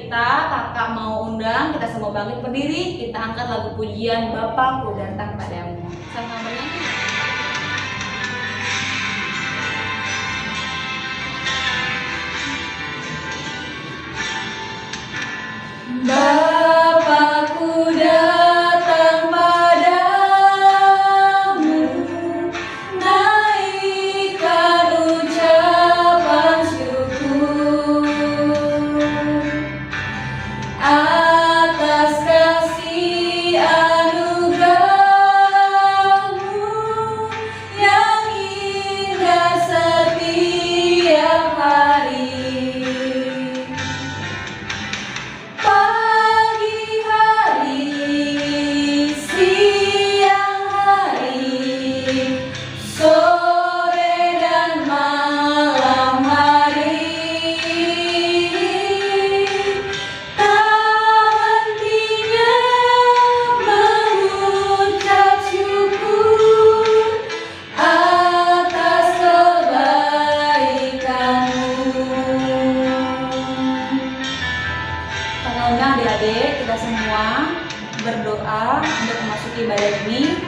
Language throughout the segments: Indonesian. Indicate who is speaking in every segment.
Speaker 1: kita, kakak mau undang, kita semua bangkit berdiri, kita angkat lagu pujian Bapa Ku Datang Padamu. Sama bernyanyi. Bapa-Ku datang padamu, naikkan ucapan syukur atas kasih anugerah-Mu yang indah setiap hari. Pagi hari, siang hari, sore dan malam hari, tak hentinya mengucap syukur atas kebaikan-Mu. Undang adik-adik kita semua berdoa untuk memasuki ibadah ini.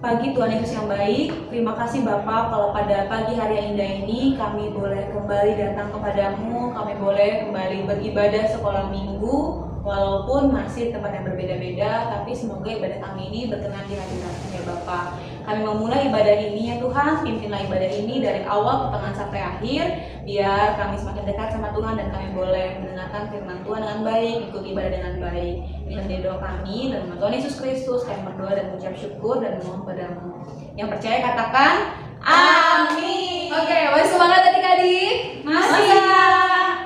Speaker 1: Pagi Tuhan Yesus yang baik, terima kasih Bapa kalau pada pagi hari yang indah ini kami boleh kembali datang kepadamu, kami boleh kembali beribadah sekolah minggu walaupun masih tempat yang berbeda-beda, tapi semoga ibadah kami ini berkenan di hadirat-Mu ya Bapa. Kami memulai ibadah ini ya Tuhan, pimpinlah ibadah ini dari awal, pertengahan sampai akhir, biar kami semakin dekat sama Tuhan dan kami boleh mendengarkan firman Tuhan dengan baik, ikut ibadah dengan baik. Inilah doa kami dan nama Tuhan Yesus Kristus, kami berdoa dan mengucap syukur dan memohon padamu. Yang percaya katakan amin.
Speaker 2: Oke, masih semangat adik-adik?
Speaker 1: Masih.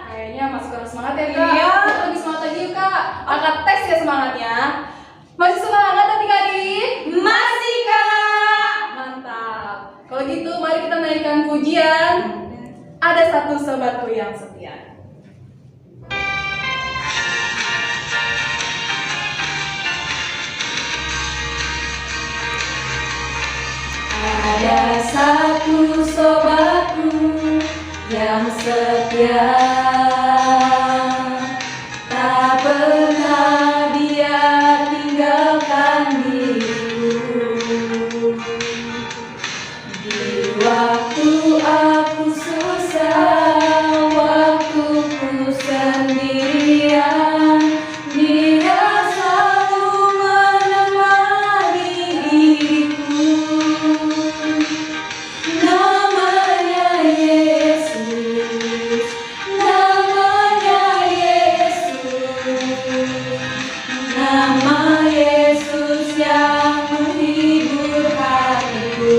Speaker 2: Kayaknya masih kurang semangat ya Kak?
Speaker 1: Iya.
Speaker 2: Kita lebih semangat lagi yuk Kak. Angkat tes ya semangatnya. Masih semangat adik-adik?
Speaker 1: Masih Kak.
Speaker 2: Mantap. Kalau gitu mari kita naikkan pujian. Ada satu sobatku yang setia.
Speaker 1: Ada satu sobatku yang setia, tak pernah dia tinggalkan diriku. Di waktu aku susah, waktu ku sendirian, dia selalu menemani diriku. Namanya Yesus, namanya Yesus, nama Yesus yang menghibur hatiku.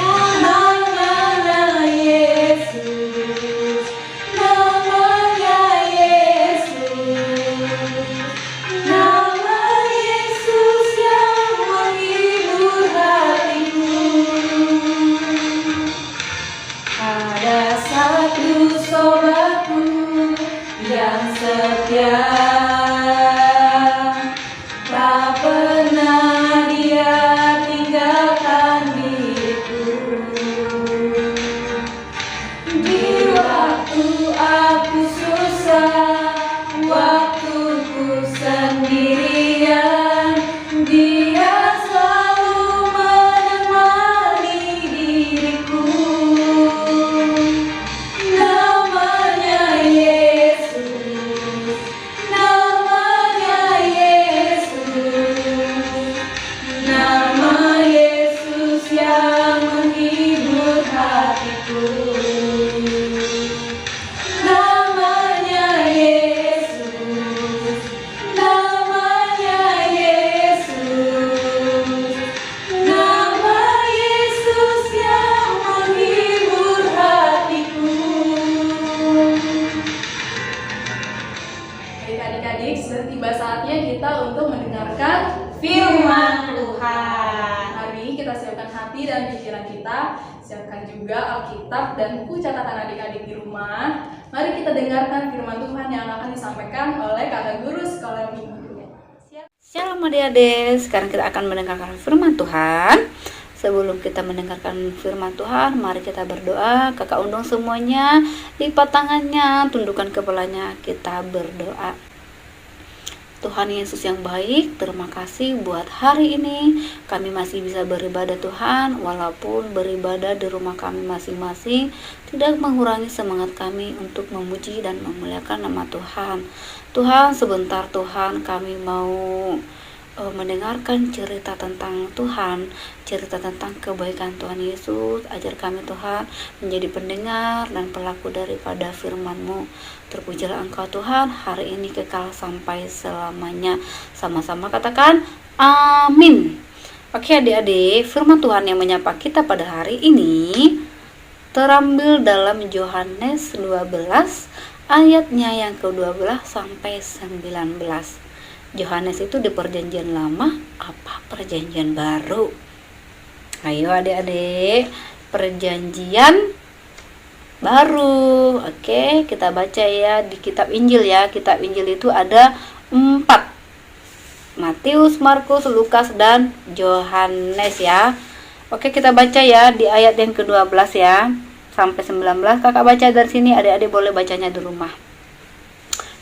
Speaker 1: Namanya Yesus, namanya Yesus, nama Yesus yang menghibur hatiku. Ada satu sobatku yang setia, tak pernah dia tinggalkan diriku. Di waktu aku susah, waktu ku sendirian, dia selalu menemani diriku. Namanya Yesus, namanya Yesus, nama Yesus yang menghibur hatiku. Namanya Yesus, namanya Yesus, nama Yesus yang menghibur hatiku.
Speaker 2: Baik adik-adik, sudah tiba saatnya kita untuk mendengarkan
Speaker 1: Firman Tuhan.
Speaker 2: Hari ini kita siapkan hati dan pikiran kita, siapkan juga Alkitab dan buku catatan adik-adik di rumah. Mari kita dengarkan firman Tuhan yang akan disampaikan oleh kakak guru sekolah minggu.
Speaker 3: Shalom adik-adik, sekarang kita akan mendengarkan firman Tuhan. Sebelum kita mendengarkan firman Tuhan, mari kita berdoa. Kakak undang semuanya, lipat tangannya, tundukkan kepalanya, kita berdoa. Tuhan Yesus yang baik, terima kasih buat hari ini kami masih bisa beribadah Tuhan, walaupun beribadah di rumah kami masing-masing tidak mengurangi semangat kami untuk memuji dan memuliakan nama Tuhan. Tuhan, sebentar Tuhan, kami mau mendengarkan cerita tentang Tuhan, cerita tentang kebaikan Tuhan Yesus. Ajar kami Tuhan menjadi pendengar dan pelaku daripada firman-Mu. Terpujilah Engkau Tuhan, hari ini kekal sampai selamanya. Sama-sama katakan amin. Oke adik-adik, firman Tuhan yang menyapa kita pada hari ini terambil dalam Yohanes 12 ayatnya yang ke-12 sampai 19. Yohanes itu di perjanjian lama apa perjanjian baru? Ayo adik-adik, perjanjian baru. Oke, kita baca ya di kitab Injil ya. Kitab Injil itu ada 4. Matius, Markus, Lukas, dan Yohanes ya. Oke, kita baca ya di ayat yang ke-12 ya sampai 19. Kakak baca dari sini, adik-adik boleh bacanya di rumah.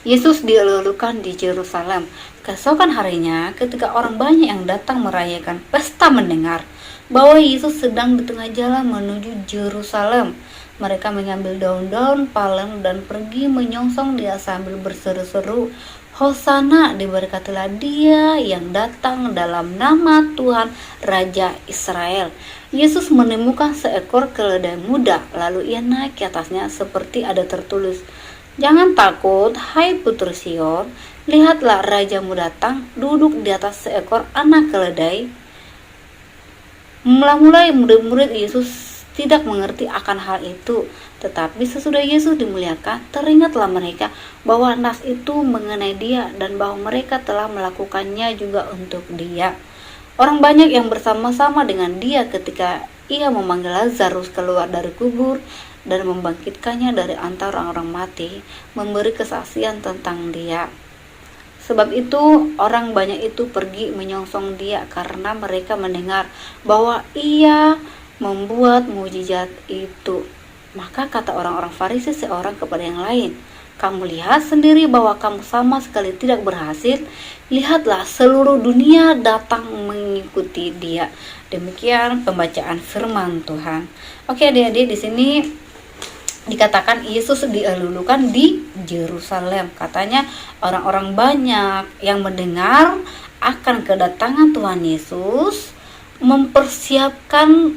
Speaker 3: Yesus dielulukan di Yerusalem. Keesokan harinya, ketika orang banyak yang datang merayakan pesta mendengar bahwa Yesus sedang di tengah jalan menuju Yerusalem, mereka mengambil daun-daun palem dan pergi menyongsong dia sambil berseru-seru, "Hosana, diberkatilah dia yang datang dalam nama Tuhan Raja Israel." Yesus menemukan seekor keledai muda, lalu ia naik ke atasnya seperti ada tertulis, "Jangan takut, hai putri Sion, lihatlah rajamu datang, duduk di atas seekor anak keledai." Mula-mula murid-murid Yesus tidak mengerti akan hal itu, tetapi sesudah Yesus dimuliakan, teringatlah mereka bahwa nas itu mengenai dia dan bahwa mereka telah melakukannya juga untuk dia. Orang banyak yang bersama-sama dengan dia ketika ia memanggil Lazarus keluar dari kubur dan membangkitkannya dari antara orang mati, memberi kesaksian tentang dia. Sebab itu orang banyak itu pergi menyongsong dia karena mereka mendengar bahwa ia membuat mukjizat itu. Maka kata orang-orang Farisi seorang kepada yang lain, "Kamu lihat sendiri bahwa kamu sama sekali tidak berhasil. Lihatlah, seluruh dunia datang mengikuti dia." Demikian pembacaan firman Tuhan. Oke adik-adik, di sini dikatakan Yesus dielulukan di Yerusalem. Katanya orang-orang banyak yang mendengar akan kedatangan Tuhan Yesus mempersiapkan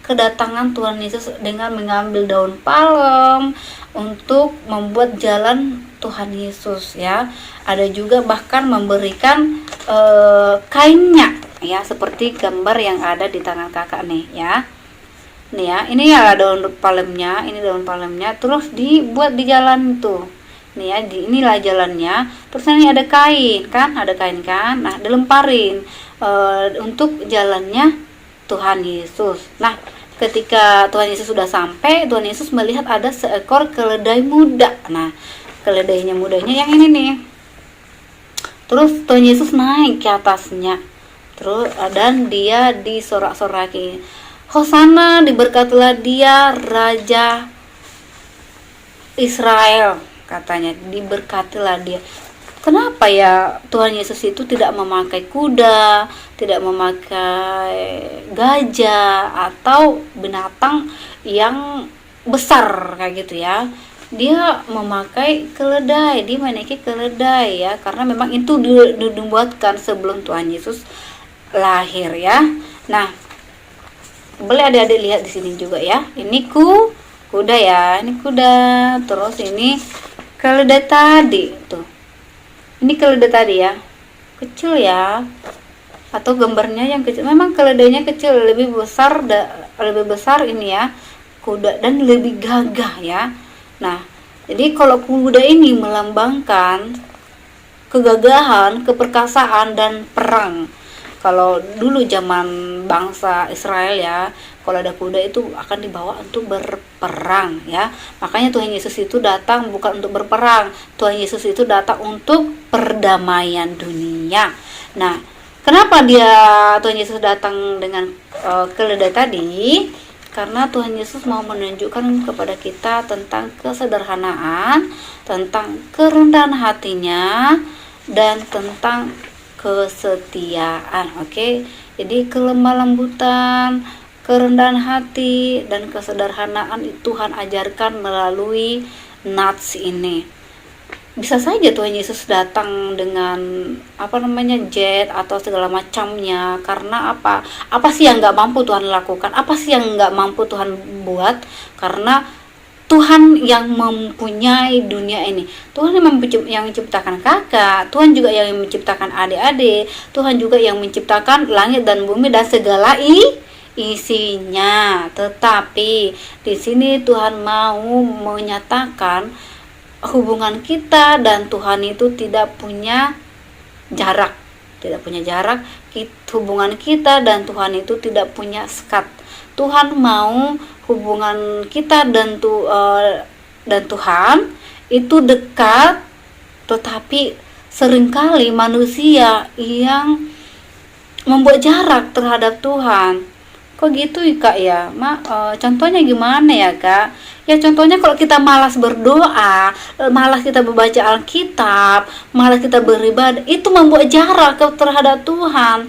Speaker 3: kedatangan Tuhan Yesus dengan mengambil daun palem untuk membuat jalan Tuhan Yesus ya. Ada juga bahkan memberikan kainnya ya, seperti gambar yang ada di tangan kakak nih ya. Nih ya, ini ya daun palemnya, ini daun palemnya, terus dibuat di jalan tuh. Nih ya, inilah jalannya. Terus ini ada kain kan, ada kain kan. Nah, dilemparin untuk jalannya Tuhan Yesus. Nah, ketika Tuhan Yesus sudah sampai, Tuhan Yesus melihat ada seekor keledai muda. Nah, keledainya mudanya yang ini nih. Terus Tuhan Yesus naik ke atasnya. Terus dan dia disorak-soraki, "Hosana, diberkatilah dia Raja Israel," katanya, diberkatilah dia. Kenapa ya Tuhan Yesus itu tidak memakai kuda, tidak memakai gajah atau binatang yang besar kayak gitu ya? Dia memakai keledai, dia menaiki keledai ya, karena memang itu dibuatkan sebelum Tuhan Yesus lahir ya. Nah, boleh adik-adik lihat di sini juga ya. Ini kuda ya, ini kuda. Terus ini keledai tadi tuh. Ini keledai tadi ya, kecil ya. Atau gambarnya yang kecil. Memang keledainya kecil, lebih besar ini ya kuda dan lebih gagah ya. Nah, jadi kalau kuda ini melambangkan kegagahan, keperkasaan dan perang. Kalau dulu zaman bangsa Israel ya, kalau ada kuda itu akan dibawa untuk berperang ya. Makanya Tuhan Yesus itu datang bukan untuk berperang. Tuhan Yesus itu datang untuk perdamaian dunia. Nah, Kenapa Tuhan Yesus datang dengan keledai tadi? Karena Tuhan Yesus mau menunjukkan kepada kita tentang kesederhanaan, tentang kerendahan hatinya, dan tentang kesetiaan. Oke, jadi kelemah lembutan, kerendahan hati, dan kesederhanaan Tuhan ajarkan melalui nats ini. Bisa saja Tuhan Yesus datang dengan jet atau segala macamnya. Karena apa sih yang nggak mampu Tuhan lakukan, apa sih yang nggak mampu Tuhan buat? Karena Tuhan yang mempunyai dunia ini, Tuhan yang menciptakan kakak, Tuhan juga yang menciptakan adik-adik, Tuhan juga yang menciptakan langit dan bumi dan segala isinya. Tetapi di sini Tuhan mau menyatakan hubungan kita dan Tuhan itu tidak punya jarak. Hubungan kita dan Tuhan itu tidak punya sekat. Tuhan mau hubungan kita dan Tuhan itu dekat, tetapi seringkali manusia yang membuat jarak terhadap Tuhan. Kok gitu Kak ya? Contohnya gimana ya Kak? Ya contohnya kalau kita malas berdoa, malas kita membaca Alkitab, malas kita beribadah, itu membuat jarak terhadap Tuhan.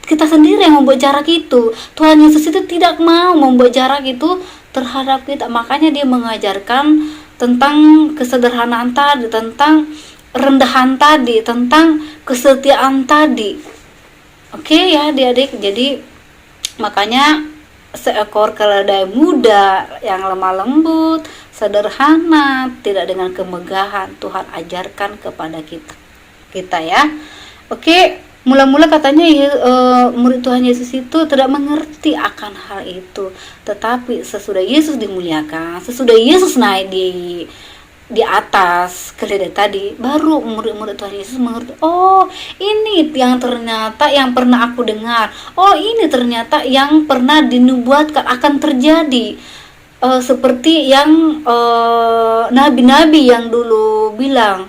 Speaker 3: Kita sendiri yang membuat jarak itu. Tuhan Yesus itu tidak mau membuat jarak itu terhadap kita. Makanya dia mengajarkan tentang kesederhanaan tadi, tentang rendahan tadi, tentang kesetiaan tadi. Oke ya adik-adik, jadi makanya seekor keledai muda yang lemah lembut, sederhana, tidak dengan kemegahan, Tuhan ajarkan kepada kita ya. Oke, mula-mula katanya murid Tuhan Yesus itu tidak mengerti akan hal itu, tetapi sesudah Yesus dimuliakan, sesudah Yesus naik di atas keledai tadi, baru murid-murid Tuhan Yesus mengerti, oh ini yang ternyata yang pernah aku dengar, oh ini ternyata yang pernah dinubuatkan akan terjadi, seperti yang nabi-nabi yang dulu bilang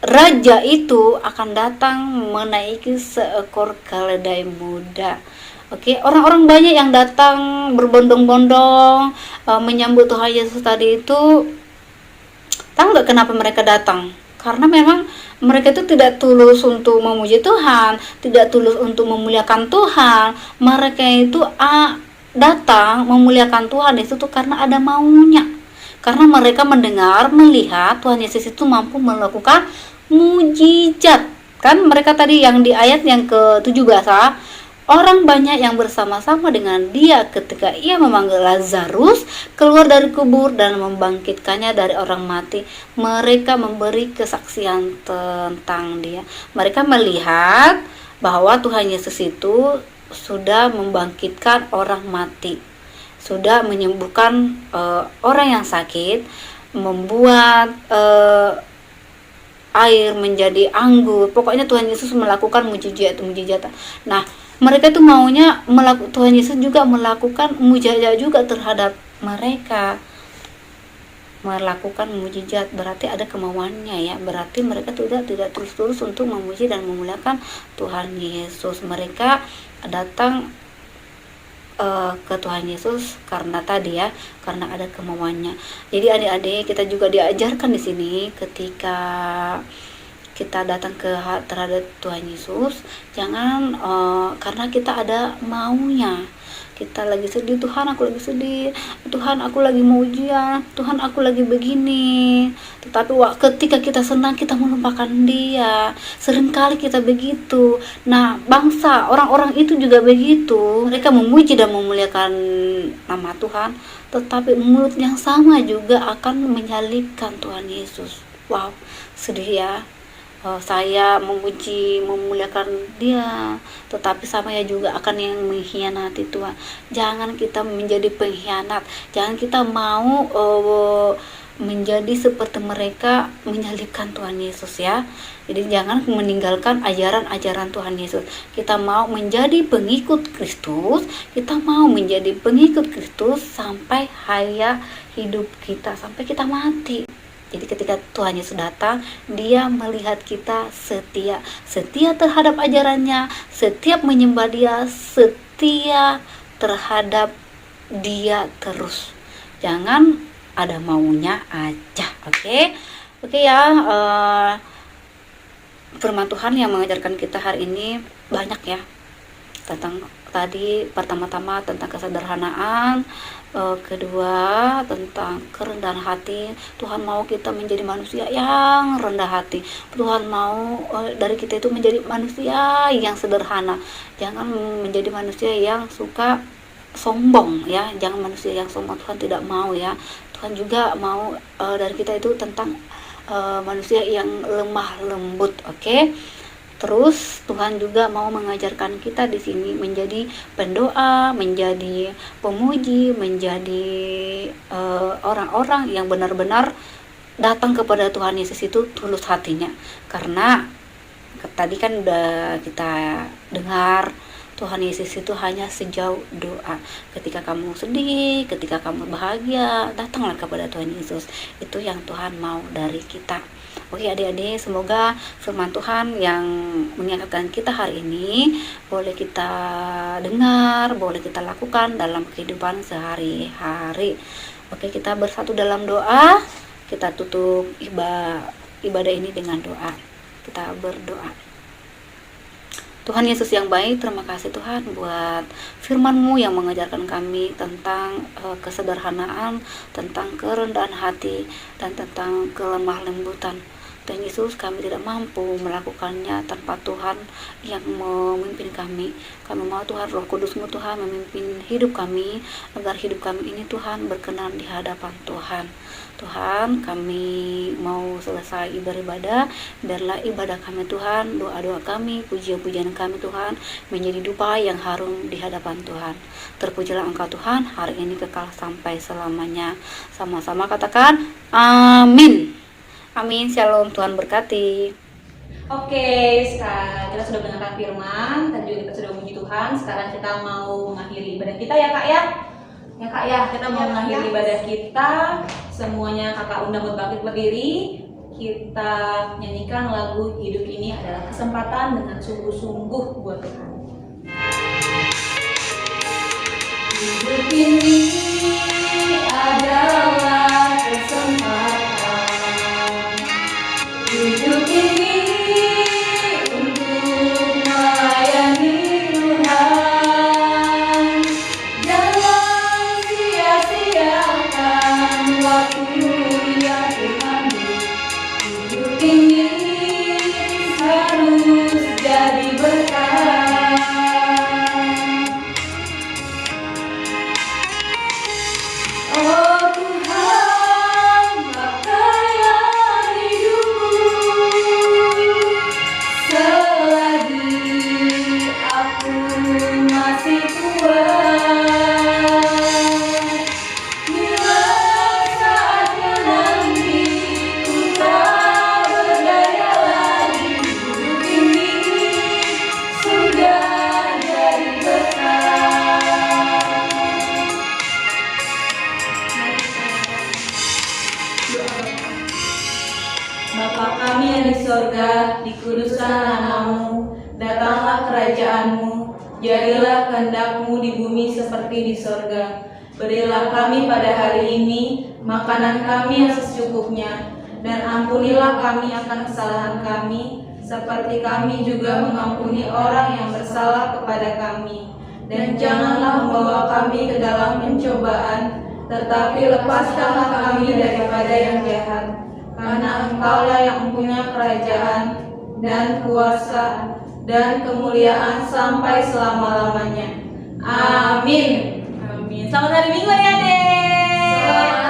Speaker 3: raja itu akan datang menaiki seekor keledai muda. Oke, orang-orang banyak yang datang berbondong-bondong menyambut Tuhan Yesus tadi itu. Tahu nggak kenapa mereka datang? Karena memang mereka itu tidak tulus untuk memuji Tuhan, tidak tulus untuk memuliakan Tuhan. Mereka itu datang memuliakan Tuhan itu tuh karena ada maunya. Karena mereka melihat Tuhan Yesus itu mampu melakukan mujizat. Kan mereka tadi yang di ayat yang ke-17, orang banyak yang bersama-sama dengan dia ketika ia memanggil Lazarus keluar dari kubur dan membangkitkannya dari orang mati. Mereka memberi kesaksian tentang dia. Mereka melihat bahwa Tuhan Yesus itu sudah membangkitkan orang mati, sudah menyembuhkan orang yang sakit, membuat air menjadi anggur. Pokoknya Tuhan Yesus melakukan mujizat. Nah, mereka itu maunya Tuhan Yesus juga melakukan mujizat juga terhadap mereka. Melakukan mujizat berarti ada kemauannya ya. Berarti mereka tidak terus-terus untuk memuji dan memuliakan Tuhan Yesus. Mereka datang ke Tuhan Yesus karena tadi ya, karena ada kemauannya. Jadi adik-adik, kita juga diajarkan di sini ketika kita datang terhadap Tuhan Yesus, jangan karena kita ada maunya. Kita lagi sedih, Tuhan aku lagi sedih, Tuhan aku lagi mau ujian, Tuhan aku lagi begini. Tetapi ketika kita senang, kita melupakan dia. Seringkali kita begitu. Nah, orang-orang itu juga begitu. Mereka memuji dan memuliakan nama Tuhan, tetapi mulut yang sama juga akan menyalibkan Tuhan Yesus. Wow, sedih ya. Saya memuji, memuliakan dia, tetapi sama ya juga akan yang mengkhianati Tuhan. Jangan kita menjadi pengkhianat, jangan kita mau menjadi seperti mereka menyalibkan Tuhan Yesus ya. Jadi jangan meninggalkan ajaran-ajaran Tuhan Yesus. Kita mau menjadi pengikut Kristus, kita mau menjadi pengikut Kristus sampai hayat hidup kita, sampai kita mati. Jadi ketika Tuhan Yesus datang, dia melihat kita setia terhadap ajarannya, setiap menyembah dia, setia terhadap dia terus. Jangan ada maunya aja, oke? Oke ya, firman Tuhan yang mengajarkan kita hari ini banyak ya. Tentang tadi pertama-tama tentang kesederhanaan, kedua tentang kerendahan hati. Tuhan mau kita menjadi manusia yang rendah hati. Tuhan mau dari kita itu menjadi manusia yang sederhana. Jangan menjadi manusia yang suka sombong ya. Jangan manusia yang sombong, Tuhan tidak mau ya. Tuhan juga mau dari kita itu tentang manusia yang lemah lembut, oke? Terus Tuhan juga mau mengajarkan kita di sini menjadi pendoa, menjadi pemuji, menjadi orang-orang yang benar-benar datang kepada Tuhan Yesus itu tulus hatinya. Karena tadi kan udah kita dengar, Tuhan Yesus itu hanya sejauh doa. Ketika kamu sedih, ketika kamu bahagia, datanglah kepada Tuhan Yesus. Itu yang Tuhan mau dari kita. Oke adik-adik, semoga firman Tuhan yang mengingatkan kita hari ini boleh kita dengar, boleh kita lakukan dalam kehidupan sehari-hari. Oke, kita bersatu dalam doa. Kita tutup ibadah ini dengan doa. Kita berdoa. Tuhan Yesus yang baik, terima kasih Tuhan buat firman-Mu yang mengajarkan kami tentang kesederhanaan, tentang kerendahan hati, dan tentang kelemah lembutan. Tuhan Yesus, kami tidak mampu melakukannya tanpa Tuhan yang memimpin kami. Kami mau Tuhan, Roh Kudus-Mu Tuhan memimpin hidup kami, agar hidup kami ini Tuhan berkenan di hadapan Tuhan. Tuhan, kami mau selesai beribadah, biarlah ibadah kami Tuhan, doa-doa kami, pujian-pujian kami Tuhan, menjadi dupa yang harum di hadapan Tuhan. Terpujilah Engkau Tuhan, hari ini kekal sampai selamanya. Sama-sama katakan, amin. Amin, shalom, Tuhan berkati.
Speaker 1: Oke, sekarang kita sudah mendengarkan firman dan juga kita sudah memuji Tuhan. Sekarang kita mau mengakhiri ibadah kita ya Kak ya. Ya Kak ya, kita mau mengakhiri ibadah kita. Semuanya Kakak undang buat bangkit berdiri. Kita nyanyikan lagu Hidup Ini Adalah Kesempatan dengan sungguh-sungguh buat Tuhan. Hidup ini adalah kesempatan. Hidup ini untuk melayani Tuhan. Jangan sia-siakan waktu yang Tuhan beri. Hidup ini harus jadi berkah. Oh Tuhan, pakailah hidupku selagi aku masih kuat. Bila saatnya nanti ku tak berdaya lagi, hidup ini sudah jadi berkah. Bapa kami yang di sorga, dikuduskanlah namamu, datanglah kerajaan-Mu, jadilah kehendak-Mu di bumi seperti di sorga. Berilah kami pada hari ini makanan kami yang secukupnya, dan ampunilah kami akan kesalahan kami, seperti kami juga mengampuni orang yang bersalah kepada kami. Dan janganlah membawa kami ke dalam pencobaan, tetapi lepaskanlah kami daripada yang jahat. Karena Engkaulah yang mempunyai kerajaan dan kuasa dan kemuliaan sampai selama-lamanya. Amin. Amin. Selamat hari Minggu ya, Dek.